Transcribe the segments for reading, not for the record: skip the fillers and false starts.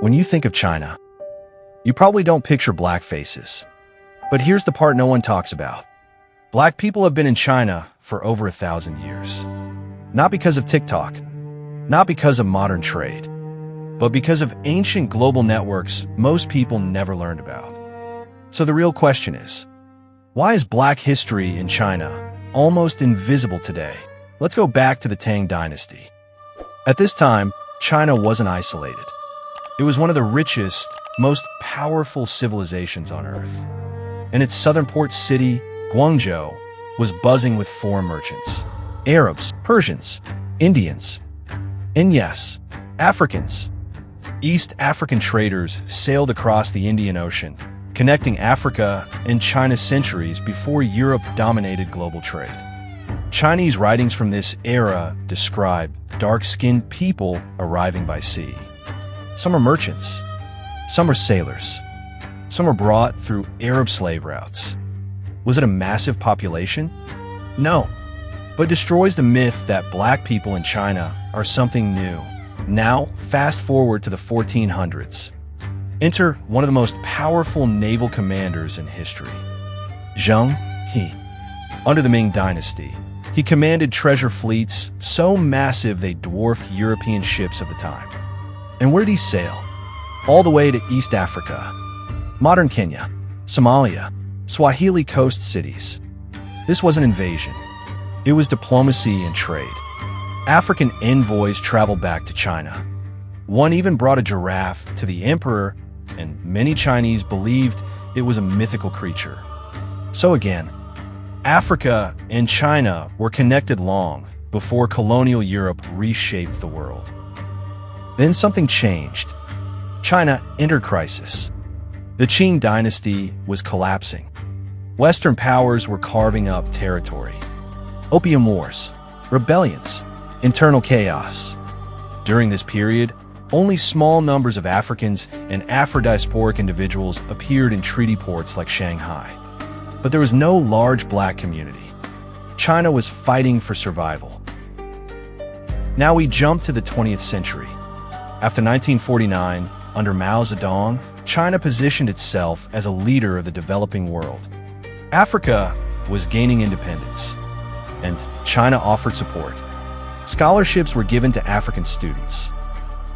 When you think of China, you probably don't picture black faces. But here's the part no one talks about. Black people have been in China for over 1,000 years. Not because of TikTok, not because of modern trade, but because of ancient global networks most people never learned about. So the real question is, why is black history in China almost invisible today? Let's go back to the Tang Dynasty. At this time, China wasn't isolated. It was one of the richest, most powerful civilizations on Earth. And its southern port city, Guangzhou, was buzzing with foreign merchants. Arabs, Persians, Indians, and yes, Africans. East African traders sailed across the Indian Ocean, connecting Africa and China centuries before Europe dominated global trade. Chinese writings from this era describe dark-skinned people arriving by sea. Some are merchants, some are sailors, some are brought through Arab slave routes. Was it a massive population? No, but destroys the myth that black people in China are something new. Now, fast forward to the 1400s. Enter one of the most powerful naval commanders in history, Zheng He. Under the Ming Dynasty, he commanded treasure fleets so massive they dwarfed European ships of the time. And where did he sail? All the way to East Africa, modern Kenya, Somalia, Swahili coast cities. This wasn't invasion. It was diplomacy and trade. African envoys traveled back to China. One even brought a giraffe to the emperor, and many Chinese believed it was a mythical creature. So again, Africa and China were connected long before colonial Europe reshaped the world. Then something changed. China entered crisis. The Qing Dynasty was collapsing. Western powers were carving up territory. Opium wars, rebellions, internal chaos. During this period, only small numbers of Africans and Afro-diasporic individuals appeared in treaty ports like Shanghai. But there was no large black community. China was fighting for survival. Now we jump to the 20th century. After 1949, under Mao Zedong, China positioned itself as a leader of the developing world. Africa was gaining independence, and China offered support. Scholarships were given to African students.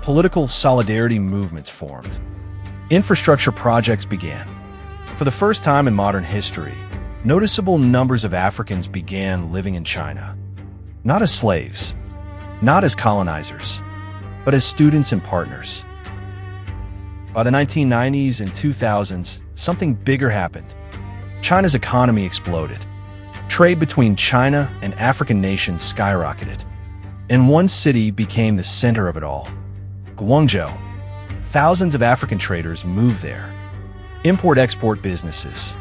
Political solidarity movements formed. Infrastructure projects began. For the first time in modern history, noticeable numbers of Africans began living in China. Not as slaves, not as colonizers, but as students and partners. By the 1990s and 2000s, something bigger happened. China's economy exploded. Trade between China and African nations skyrocketed. And one city became the center of it all. Guangzhou. Thousands of African traders moved there. Import-export businesses,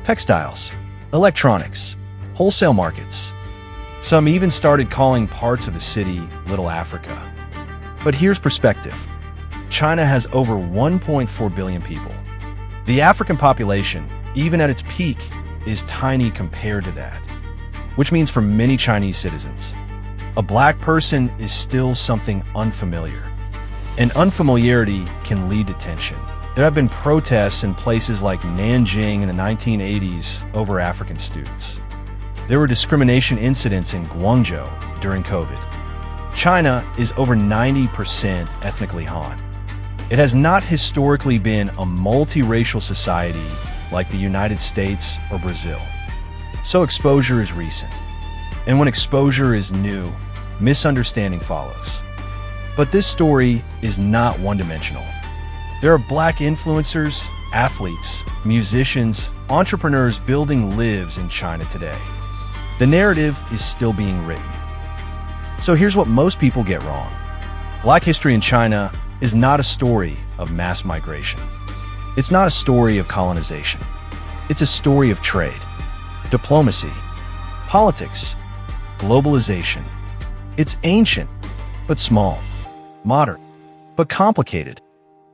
textiles, electronics, wholesale markets. Some even started calling parts of the city Little Africa. But here's perspective. China has over 1.4 billion people. The African population, even at its peak, is tiny compared to that. Which means for many Chinese citizens, a black person is still something unfamiliar. And unfamiliarity can lead to tension. There have been protests in places like Nanjing in the 1980s over African students. There were discrimination incidents in Guangzhou during COVID. China is over 90% ethnically Han. It has not historically been a multiracial society like the United States or Brazil. So exposure is recent. And when exposure is new, misunderstanding follows. But this story is not one-dimensional. There are black influencers, athletes, musicians, entrepreneurs building lives in China today. The narrative is still being written. So here's what most people get wrong. Black history in China is not a story of mass migration. It's not a story of colonization. It's a story of trade, diplomacy, politics, globalization. It's ancient, but small, modern, but complicated.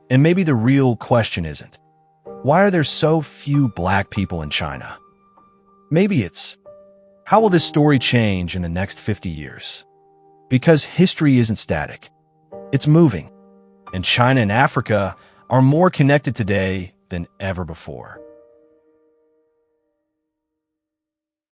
And maybe the real question isn't, why are there so few black people in China? Maybe it's, how will this story change in the next 50 years? Because history isn't static. It's moving. and China and Africa are more connected today than ever before.